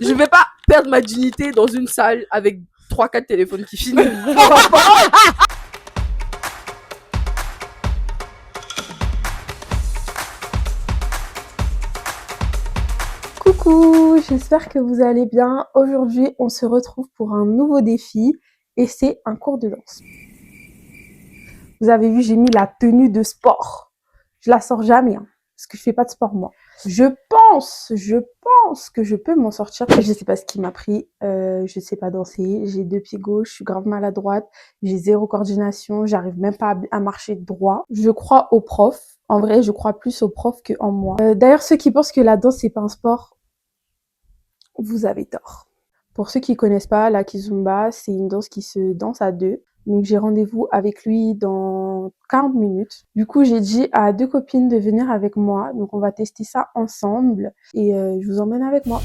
Je vais pas perdre ma dignité dans une salle avec 3-4 téléphones qui filment. Coucou, j'espère que vous allez bien. Aujourd'hui, on se retrouve pour un nouveau défi et c'est un cours de danse. Vous avez vu, j'ai mis la tenue de sport. Je la sors jamais, parce que je fais pas de sport moi. Je pense que je peux m'en sortir. Je sais pas ce qui m'a pris, je sais pas danser, j'ai 2 pieds gauche, je suis grave maladroite, j'ai 0 coordination, j'arrive même pas à marcher droit. Je crois aux profs. En vrai, je crois plus aux profs que en moi. D'ailleurs, ceux qui pensent que la danse c'est pas un sport, vous avez tort. Pour ceux qui connaissent pas, la kizomba, c'est une danse qui se danse à 2. Donc j'ai rendez-vous avec lui dans 40 minutes. Du coup, j'ai dit à 2 copines de venir avec moi. Donc on va tester ça ensemble et je vous emmène avec moi.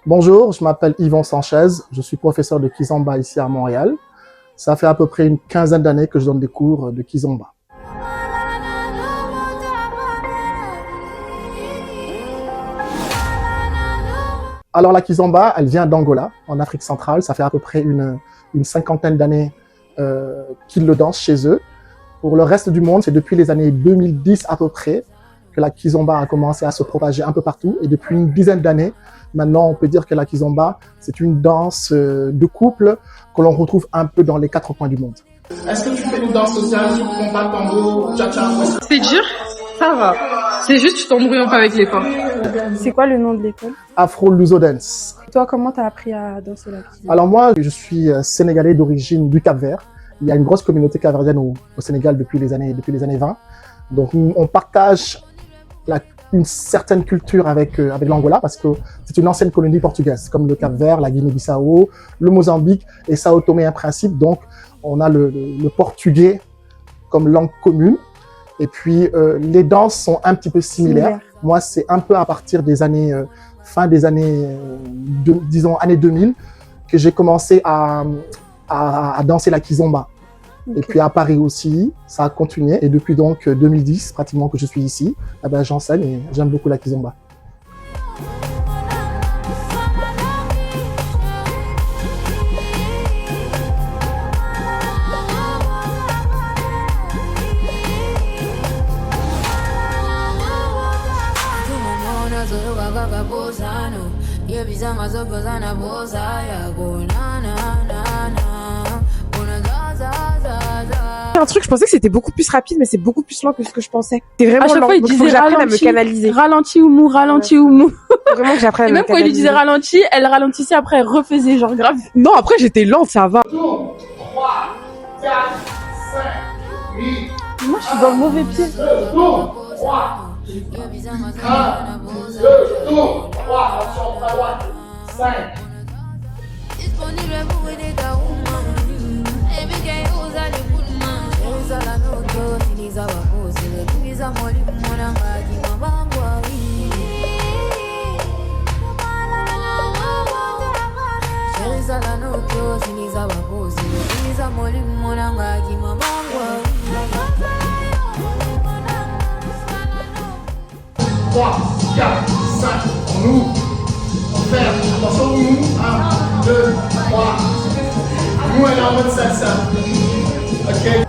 Bonjour, je m'appelle Yvon Sanchez, je suis professeur de kizomba ici à Montréal. Ça fait à peu près une quinzaine d'années que je donne des cours de kizomba. Alors la kizomba, elle vient d'Angola, en Afrique centrale. Ça fait à peu près une cinquantaine d'années qu'ils le dansent chez eux. Pour le reste du monde, c'est depuis les années 2010 à peu près que la kizomba a commencé à se propager un peu partout. Et depuis une dizaine d'années, maintenant, on peut dire que la kizomba, c'est une danse de couple que l'on retrouve un peu dans les 4 coins du monde. Est-ce que tu fais une danse sociale, combat, tango, cha-cha? C'est dur, ça va. C'est juste tu t'embrouilles un peu avec les pas. C'est quoi le nom de l'école? Afro Luso Dance. Toi, comment t'as appris à danser la kizomba? Alors moi, je suis sénégalais d'origine du Cap-Vert. Il y a une grosse communauté capverdienne au Sénégal depuis les années 20. Donc on partage une certaine culture avec l'Angola parce que c'est une ancienne colonie portugaise, comme le Cap-Vert, la Guinée-Bissau, le Mozambique et Sao Tomé et Principe. Donc, on a le portugais comme langue commune. Et puis, les danses sont un petit peu similaires. Moi, c'est un peu à partir des années, fin des années, disons, années 2000, que j'ai commencé à danser la kizomba. Okay. Et puis à Paris aussi, ça a continué. Et depuis donc 2010, pratiquement que je suis ici, eh ben, j'enseigne et j'aime beaucoup la kizomba. Un truc, je pensais que c'était beaucoup plus rapide, mais c'est beaucoup plus lent que ce que je pensais. C'est vraiment à chaque lent. fois, il Donc, disait faut que j'apprenne ralenti, à me canaliser. Ralenti ou mou, ralenti ou mou. Vraiment que j'apprenne à Et me même quand il lui disait ralenti, elle ralentissait, après elle refaisait, genre grave. Non, après j'étais lente, ça va. 2, 3, 4, 5, 8. Moi, je suis dans le mauvais pied. 2, 3, 1, 2, 3, attention, à droite, 5. Trois, 4, 5, on ouvre, on ferme, attention, on ouvre, 1, 2, 3, nous elle est en mode salsa, ok.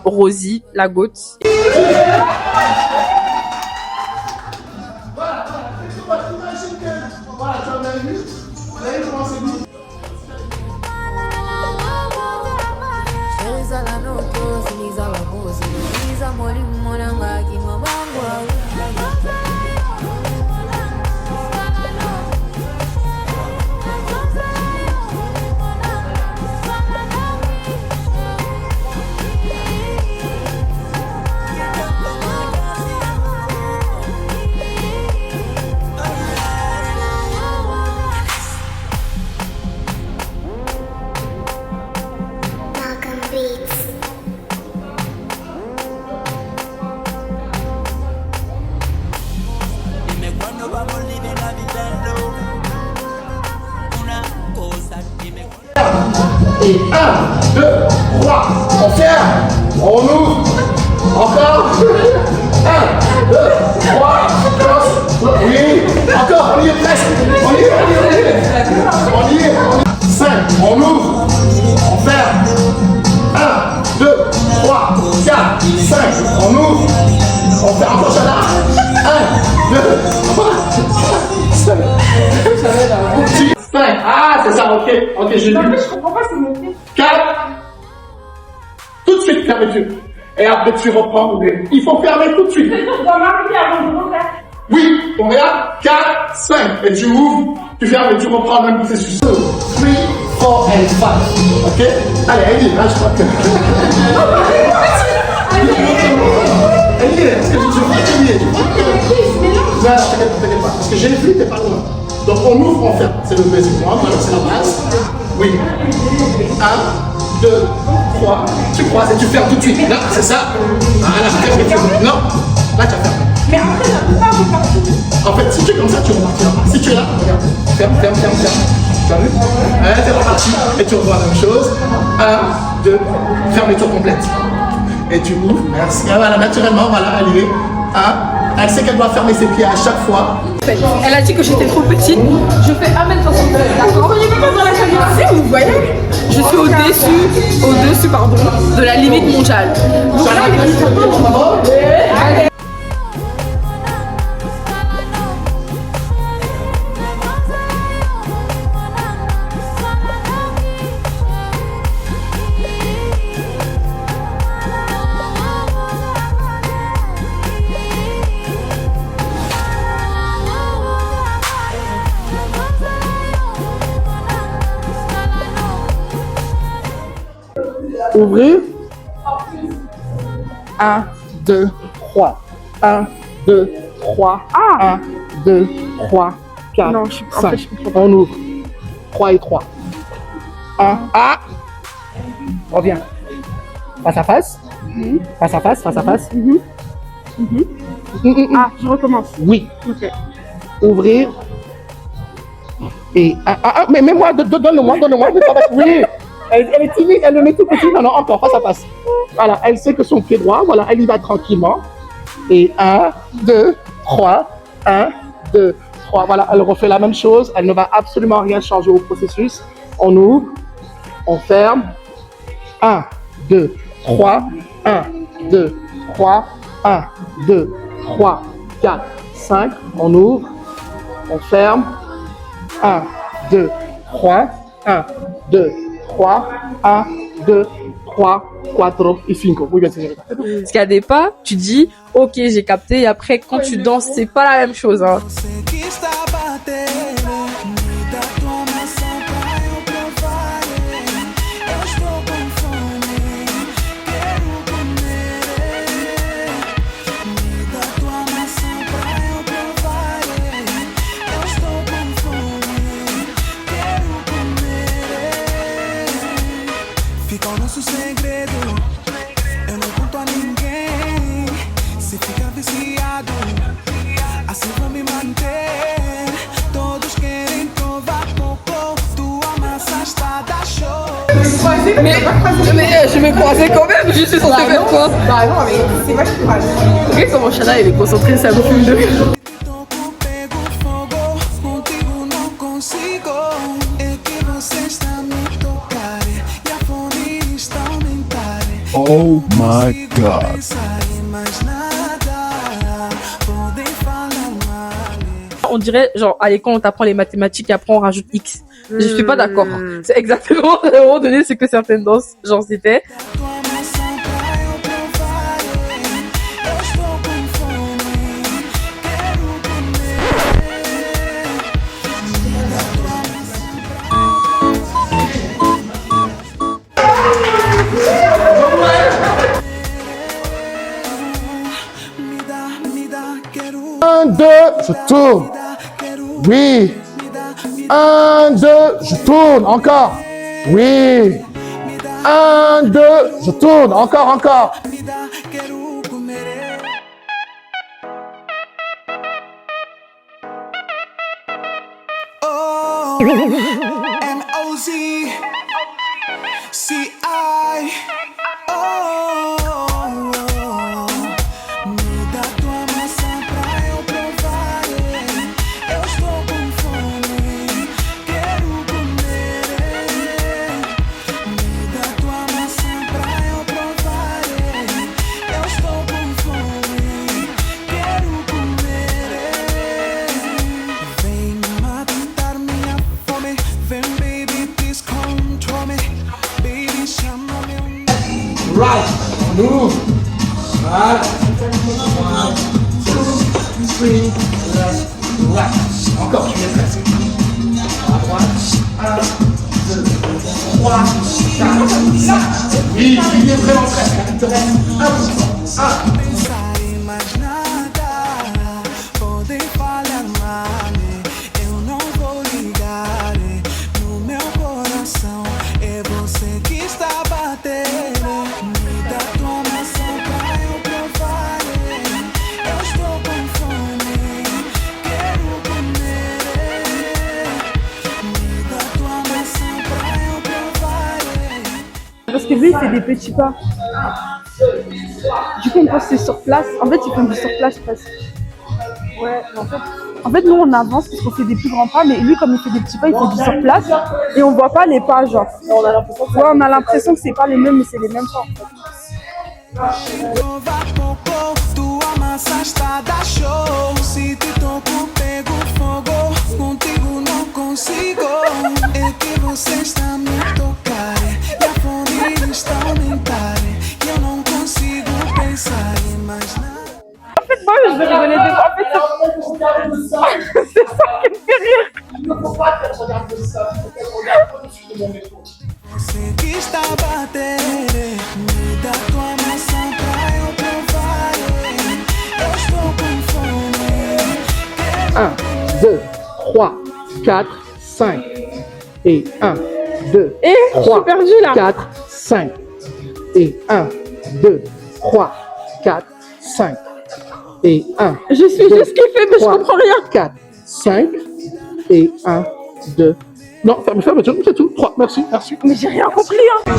Rosie, la goth. Et 1, 2, 3. On ferme. On ouvre. Encore. 1, 2, 3. Oui. Encore. On y est presque. On y est. 5. On ouvre. On ferme. 1, 2, 3, 4, 5. On ouvre. On fait encore ça là. 1, 2, 3, 4, 5. 5. Ah, c'est ça, ok. Ok, j'ai vu. Je comprends pas, c'est monté. 4. Tout de suite, fermeture. Et après, tu reprends. Il faut fermer tout de suite. Je dois m'arrêter avant de refaire. Oui, on regarde. 4, 5. Et tu ouvres, tu fermes et tu reprends le même processus. 2, 3, 4 and 5. Ok? Allez, Ellie, là, je crois que. Ellie, est-ce que tu vois que non, t'inquiète pas. Parce que j'ai les flux, t'es pas loin. Donc on ouvre, on ferme. C'est le basic. Voilà, c'est la base. Oui. 1, 2, 3. Tu croises et tu fermes tout de suite. Là, c'est ça. Voilà, ferme. Non. Là, tu as fermé. Mais après, je ne peux pas repartir. En fait, si tu es comme ça, tu repartiras. Si tu es là, regarde. Ferme. Tu as vu? T'es reparti. Et tu revois la même chose. 1, 2, fermeture complète. Et tu ouvres. Merci. Et voilà, naturellement, voilà, elle y est. Elle sait qu'elle doit fermer ses pieds à chaque fois. Elle a dit que j'étais trop petite. Je fais 1m60. D'accord. Vous ne pas dans la caméra, vous voyez? Je suis au-dessus pardon, de la limite mondiale. Donc là, Ouvrir. 1, 2, 3. 1, 2, 3. 1, 2, 3, 4, Non, 5. On ouvre. 3 et 3. 1. Ah! Reviens. Face à face. Face à face, face à face. Ah, je recommence. Oui. Ok. Ouvrir. Et mais moi, donne-moi. Oui. Elle est timide, elle le met tout petit. Non, encore, face à face. Voilà, elle sait que son pied droit, voilà, elle y va tranquillement. Et 1, 2, 3. 1, 2, 3. Voilà, elle refait la même chose. Elle ne va absolument rien changer au processus. On ouvre, on ferme. 1, 2, 3. 1, 2, 3. 1, 2, 3, 4, 5. On ouvre, on ferme. 1, 2, 3. 1, 2, 3. 1, 2, 3, 4 et 5. Oui, bien sûr. parce qu'il y a des pas, tu dis, ok, j'ai capté, et après, quand tu danses, c'est pas la même chose, hein. Fica o nosso segredo, eu não conto a ninguém. Se ficar viciado, assim vou me manter. Todos querem provar pouco, tua massa está da show. Mais je vais croiser quand même, je suis censée faire quoi? Bah non, mais c'est vachement courage. Regarde comment Shana elle est concentrée, ça me fume de rire. Toco, pego fogo, contigo não consigo. É que você está a me tocar e a fome está a aumentar. Oh my God. Pensar em mais nada, podem falar mal. On dirait, genre, allez, quand on t'apprend les mathématiques et après on rajoute X. Je suis pas d'accord. C'est exactement, à un moment donné, ce que certaines danses, genre, c'était. Tua maçã pra eu provar. Eu estou com fome, quero comer. Me dá tua maçã me dá, quero. 1, 2, je tourne. Oui. 1, 2, je tourne. Encore. Oui. 1, 2, je tourne. Encore. Me dá, quero comer. Oh, M.O.Z. Encore, tu mets presque. À droite. 1, 2, 3, 4, 5. Oui, il est vraiment presque. Il te reste 1%. 1. Pensar em mais nada, podem falhar mal, eu não vou ligar. No meu coração é você que está batendo. Me dá tua maçã pra eu provar. Eu estou com fome, quero comer. Me dá tua maçã pra eu provar. Parce que lui, il fait des petits pas. Du coup, on passe sur place. En fait, ils font du sur place presque. Ouais, mais en fait, nous, on avance parce qu'on fait des plus grands pas. Mais lui, comme il fait des petits pas, il fait du sur place. Et on voit pas les pas, genre. On a l'impression que c'est pas les mêmes, mais c'est les mêmes pas. En fait. Provar pouco, tua massa está da show. Se te toco, pego fogo. Contigo não consigo. É que você está me tocar. E a fome está a aumentar. E eu não consigo pensar em mais nada. En fait, moi, je vais rigoler de moi. En fait, c'est ça qui me fait rire. Il ne faut pas faire regarde ça. Il faut qu'elle regarde au-dessus de mon métro. Você que está a bater. Me dá tua maçã pra eu provar. Eu estou com fome. 1, 2, 3, 4, 5. Et 1, 2, Eh, je suis 3, perdue là. 4, 5. Et 1, 2, 3, 4, 5. Et 1. Je suis juste kiffée, mais je 3, comprends rien. 4, 5. Et 1, 2. Non, ferme, c'est tout. 3, merci, merci. Mais j'ai rien compris, hein.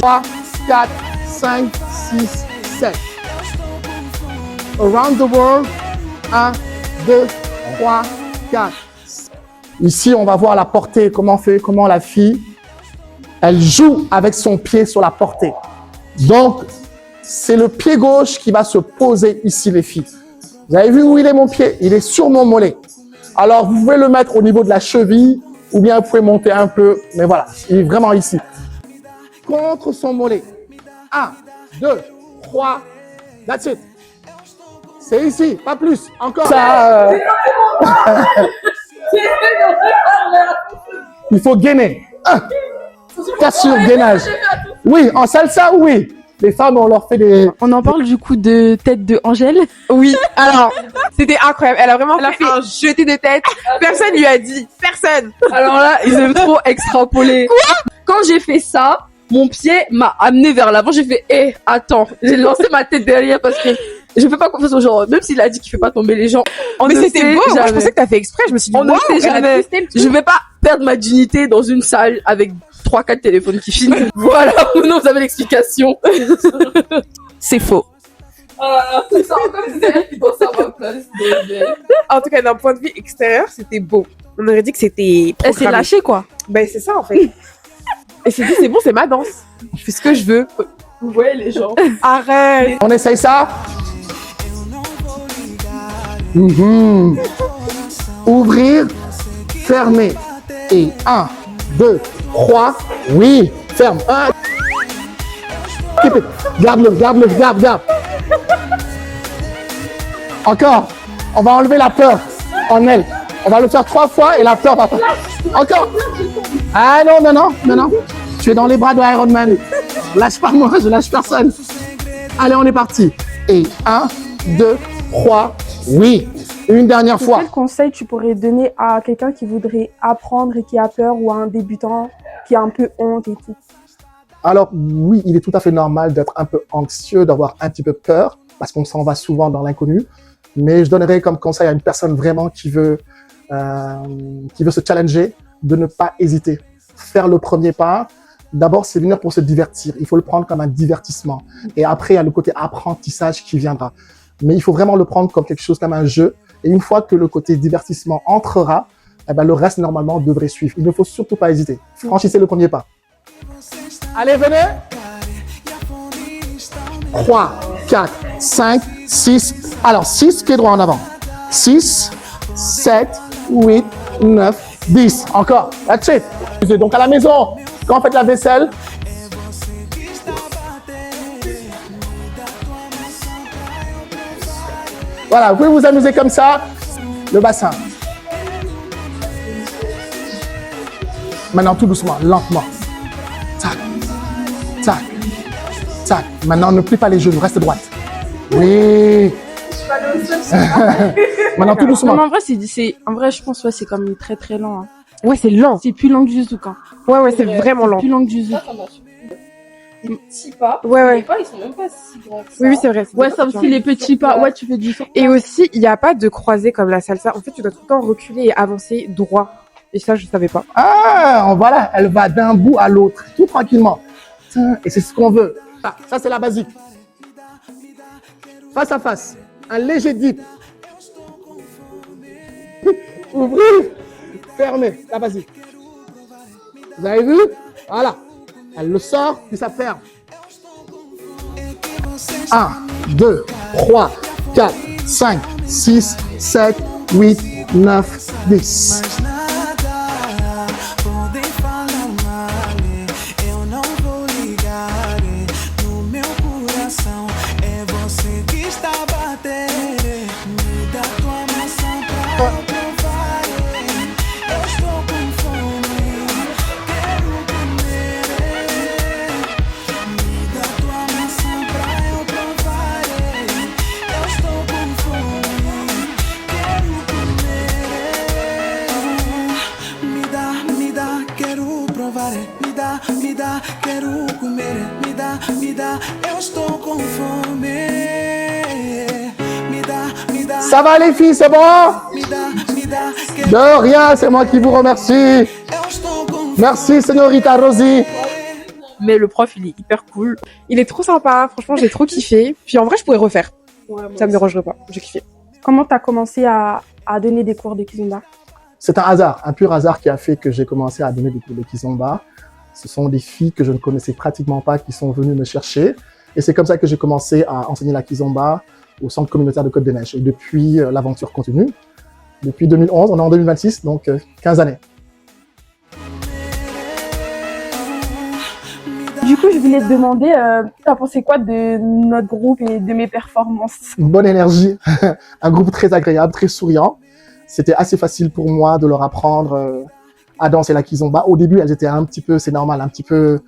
3, 4, 5, 6, 7. Around the world. 1, 2, 3, 4. Ici, on va voir la portée, comment la fille, elle joue avec son pied sur la portée. Donc, c'est le pied gauche qui va se poser ici, les filles. Vous avez vu où il est mon pied? Il est sur mon mollet. Alors, vous pouvez le mettre au niveau de la cheville ou bien vous pouvez monter un peu. Mais voilà, il est vraiment ici. Contre son mollet. 1, 2, 3. That's it. C'est ici, pas plus. Encore. Ça, il faut gainer. Cassure, gainage. Oui, en salsa, oui. Les femmes, on leur fait des... On en parle du coup de tête de Angèle. Oui, alors, c'était incroyable. Elle a vraiment fait un jeté de tête. Personne lui a dit. Personne. Alors là, ils aiment trop extrapoler. Quand j'ai fait ça, mon pied m'a amené vers l'avant. J'ai fait, attends. J'ai lancé ma tête derrière parce que je fais pas confiance aux gens. Même s'il a dit qu'il fait pas tomber les gens. Mais c'était beau. Moi, je pensais que t'as fait exprès. Je me suis dit, On ne wow, sait elle a jamais. testé le truc. Je vais pas perdre ma dignité dans une salle avec 3-4 téléphones qui filment. Voilà, maintenant vous avez l'explication. C'est faux. C'est ça, comme si elle qui dansait à ma place. En tout cas, d'un point de vue extérieur, c'était beau. On aurait dit que c'était Elle s'est programmé. lâchée, quoi. Ben, c'est ça, en fait. Elle s'est dit, c'est bon, c'est ma danse. Je fais ce que je veux. Vous voyez les gens. Arrête. On essaye ça. Mhm. Ouvrir, fermer. Et 1, 2, 3. Oui, ferme. 1. Keep it. Garde. Encore. On va enlever la peur en elle. On va le faire 3 fois et la peur va pas. Encore. Ah non. Tu es dans les bras de Iron Man. Lâche pas moi, je lâche personne. Allez, on est parti. Et 1, 2, 3. Oui. Une dernière fois. Quel conseil tu pourrais donner à quelqu'un qui voudrait apprendre et qui a peur, ou à un débutant qui a un peu honte et tout? Alors oui, il est tout à fait normal d'être un peu anxieux, d'avoir un petit peu peur, parce qu'on s'en va souvent dans l'inconnu. Mais je donnerais comme conseil à une personne vraiment qui veut se challenger, de ne pas hésiter. Faire le premier pas. D'abord, c'est venir pour se divertir. Il faut le prendre comme un divertissement. Et après, il y a le côté apprentissage qui viendra. Mais il faut vraiment le prendre comme quelque chose, comme un jeu. Et une fois que le côté divertissement entrera, eh ben, le reste, normalement, devrait suivre. Il ne faut surtout pas hésiter. Franchissez le premier pas. Allez, venez. 3, 4, 5, 6. Alors, 6, pieds droits en avant. 6, 7, 8, 9, 10. Encore. That's it. Donc, à la maison, quand vous faites la vaisselle, Voilà, vous pouvez vous amuser comme ça. Le bassin. Maintenant, tout doucement, lentement. Tac, tac, tac. Maintenant, ne plie pas les genoux, reste droite. Oui. Maintenant, tout doucement. Non, mais en vrai, en vrai, je pense, ouais, c'est comme très très lent. Hein. Ouais, c'est lent. C'est plus lent que Juzouk. Hein. Ouais, c'est vraiment lent. Plus lent que Juzouk. Des petits pas. Ouais. Les pas, ils sont même pas si grands que ça. Oui, c'est vrai. Ouais, ça aussi, les petits pas. Ouais, tu fais du saut. Et aussi, il n'y a pas de croisée comme la salsa. En fait, tu dois tout le temps reculer et avancer droit. Et ça, je savais pas. Ah, voilà, elle va d'un bout à l'autre, tout tranquillement. Et c'est ce qu'on veut. Ça, c'est la basique. Face à face, un léger dip. Ouvrir, fermer, la basique. Vous avez vu? Voilà. Elle le sort, puis ça ferme. 1, 2, 3, 4, 5, 6, 7, 8, 9, 10. Podem falar mal, eu não vou ligar. No meu coração é você que está batendo. Me dá tua maçã pra eu provar. Eu estou com fome, quero comer. Me dá tua maçã pra eu provar. Eu estou com fome, quero comer. Me dá, quero provar. Me dá, quero comer. Me dá, eu estou com fome. Me dá, Ça va les filles, c'est bon? me dá, quero. De rien, c'est moi qui vous remercie. Eu estou com Merci, señorita Rosie. Mais le prof, il est hyper cool. Il est trop sympa. Franchement, j'ai trop kiffé. Puis en vrai, je pourrais refaire. Ça me dérangerait pas. J'ai kiffé. Comment t'as commencé à donner des cours de Kizomba? C'est un hasard, un pur hasard qui a fait que j'ai commencé à donner des cours de Kizomba. Ce sont des filles que je ne connaissais pratiquement pas qui sont venues me chercher. Et c'est comme ça que j'ai commencé à enseigner la Kizomba au centre communautaire de Côte-des-Neiges. Et depuis, l'aventure continue. Depuis 2011, on est en 2026, donc 15 années. Du coup, je voulais te demander, t'as pensé quoi de notre groupe et de mes performances? Une bonne énergie, un groupe très agréable, très souriant. C'était assez facile pour moi de leur apprendre à danser la Kizomba. Au début, elles étaient un petit peu, c'est normal, un petit peu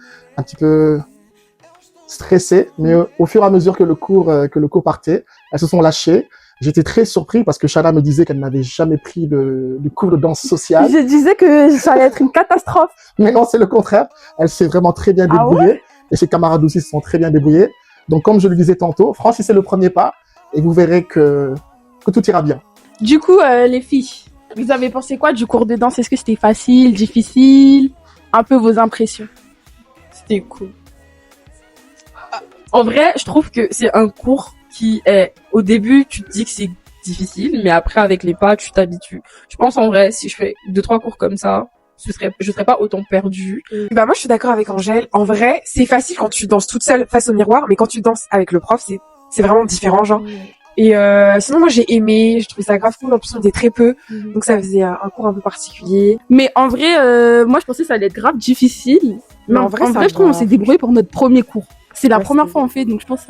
stressées, mais au fur et à mesure que le cours partait, elles se sont lâchées. J'étais très surpris parce que Shana me disait qu'elle n'avait jamais pris de cours de danse sociale. Je disais que ça allait être une catastrophe. Mais non, c'est le contraire. Elle s'est vraiment très bien Ah débrouillée. Et ses camarades aussi se sont très bien débrouillés. Donc, comme je le disais tantôt, franchissez le premier pas et vous verrez que tout ira bien. Du coup, les filles, vous avez pensé quoi du cours de danse? Est-ce que c'était facile, difficile? Un peu vos impressions. C'était cool. En vrai, je trouve que c'est un cours qui est, au début, tu te dis que c'est difficile, mais après, avec les pas, tu t'habitues. Je pense, en vrai, si je fais 2-3 cours comme ça, je serais pas autant perdue. Bah moi, je suis d'accord avec Angèle. En vrai, c'est facile quand tu danses toute seule face au miroir, mais quand tu danses avec le prof, c'est vraiment différent, genre. Et sinon, moi, j'ai aimé. Je trouvais ça grave cool. En plus, on était très peu, donc ça faisait un cours un peu particulier. Mais en vrai, moi, je pensais que ça allait être grave difficile. Mais en vrai, ça je trouve va. qu'on s'est débrouillé pour notre premier cours. C'est la Ouais, première c'est fois on fait, donc je pense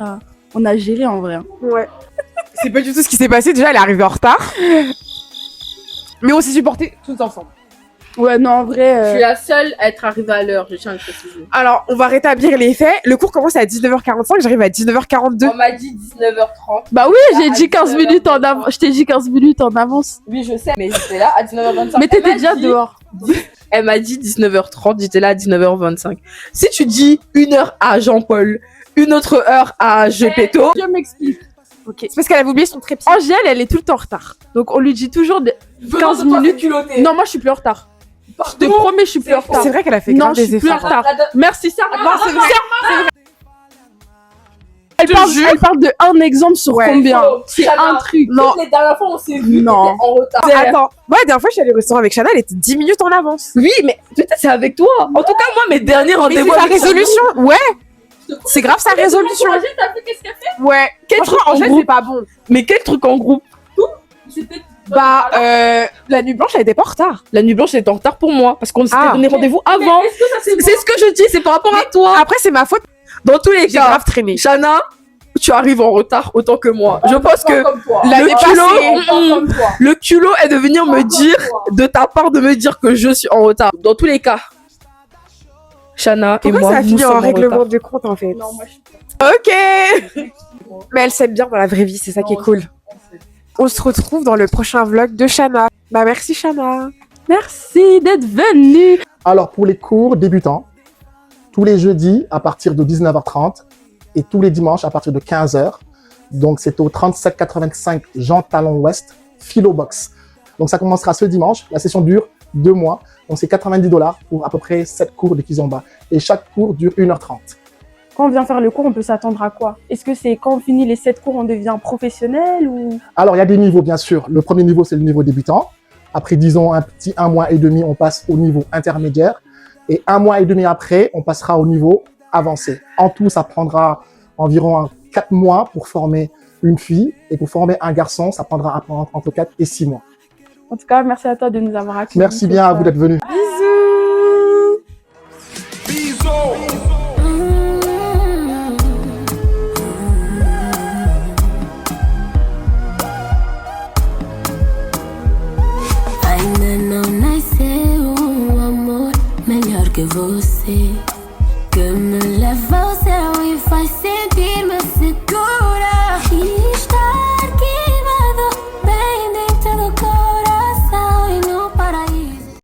qu'on a géré en vrai. Ouais. C'est pas du tout ce qui s'est passé. Déjà, elle est arrivée en retard. Mais on s'est supportés tous ensemble. Ouais, non, en vrai. Je suis la seule à être arrivée à l'heure, je tiens à le préciser. Alors, on va rétablir les faits. Le cours commence à 19h45, j'arrive à 19h42. On m'a dit 19h30. Bah oui, j'ai à dit 15 minutes en avance. Je t'ai dit 15 minutes en avance. Oui, je sais, mais j'étais là à 19h25. Mais t'étais déjà dehors. Elle m'a dit 19h30, j'étais là à 19h25. Si tu dis une heure à Jean-Paul, une autre heure à Gepetto, Je m'explique. Ok. C'est parce qu'elle avait oublié son trépied. Angèle, elle est tout le temps en retard. Donc on lui dit toujours 15 minutes. Non, moi je suis plus en retard. Je te promets, je suis plus en retard. C'est vrai qu'elle a fait Non, grave je suis des plus en efforts. retard. Merci, Sarah. Non, c'est vrai. Elle parle de un exemple sur Ouais. combien? C'est Chana, un truc. Non. Les dernières fois, on s'est vu. Non. t'étais en retard. Attends, moi la dernière fois je suis allée au restaurant avec Chana, elle était 10 minutes en avance. Oui, mais peut-être c'est avec toi. En tout cas, moi, mes derniers Mais rendez-vous. c'est sa avec résolution, ouais. Chana, C'est grave sa résolution. T'as fait qu'est-ce qu'elle fait? Ouais. Quel Franchement, truc en Angèle, groupe c'est pas bon. Mais quel truc en groupe? C'était Bah, la nuit blanche, elle était pas en retard. La nuit blanche, elle était en retard pour moi parce qu'on s'était Ah. donné rendez-vous avant. C'est ce que je dis, c'est par rapport à toi. Après, c'est ma faute. Dans tous les J'ai cas, grave traîné. Chana, tu arrives en retard autant que moi. Je pense que L'année le culot est de venir me dire, de ta part, de me dire que je suis en retard. Dans tous les cas, Shana et Pourquoi moi, ça a nous fini sommes en en règlement retard. de compte en fait? Non, moi, je suis pas. Ok. Mais elle s'aime bien dans la vraie vie, c'est ça qui est cool. On se retrouve dans le prochain vlog de Shana. Bah merci Shana. Merci d'être venu. Alors, pour les cours débutants, tous les jeudis à partir de 19h30 et tous les dimanches à partir de 15h. Donc, c'est au 3785 Jean Talon Ouest, Philobox. Donc, ça commencera ce dimanche. La session dure 2 mois. Donc, c'est $90 pour à peu près 7 cours de kizomba. Et chaque cours dure 1h30. Quand on vient faire le cours, on peut s'attendre à quoi? Est-ce que c'est quand on finit les 7 cours, on devient professionnel ou... Alors, il y a des niveaux, bien sûr. Le premier niveau, c'est le niveau débutant. Après, disons, un petit 1 mois et demi, on passe au niveau intermédiaire. Et 1 mois et demi après, on passera au niveau avancé. En tout, ça prendra environ 4 mois pour former une fille. Et pour former un garçon, ça prendra entre 4 et 6 mois. En tout cas, merci à toi de nous avoir accueillis. Merci bien à vous d'être venus. Ainda não nasceu o amor melhor que você, que me leva